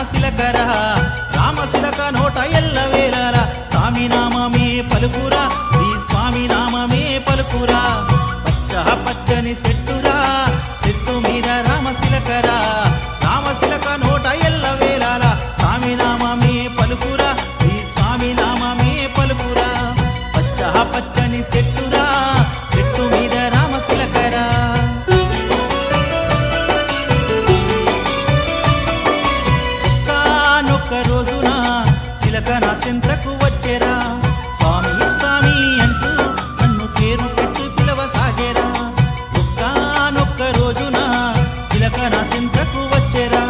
రామశిలకరా రామశిలక నోట ఎల్లవేళలా స్వామి నామమే పలుకురా శ్రీ స్వామి నామమే పలుకురా పచ్చ పచ్చని చెట్టురా చెట్టు మీద రామశిలకరా రామశిలక నోట ఎల్లవేళలా స్వామి నామమే పలుకురా శ్రీ స్వామి నామమే పలుకురా పచ్చ పచ్చని చెట్టురా చెట్టు మీద రామశిలకరా రోజున శిలక నా చెంతకు వచ్చేరా స్వామి స్వామి అంటూ నన్ను పేరు పెట్టి పిలవసాగేరా ఒక్కనొక్క రోజున శిలక నా చెంతకు వచ్చేరా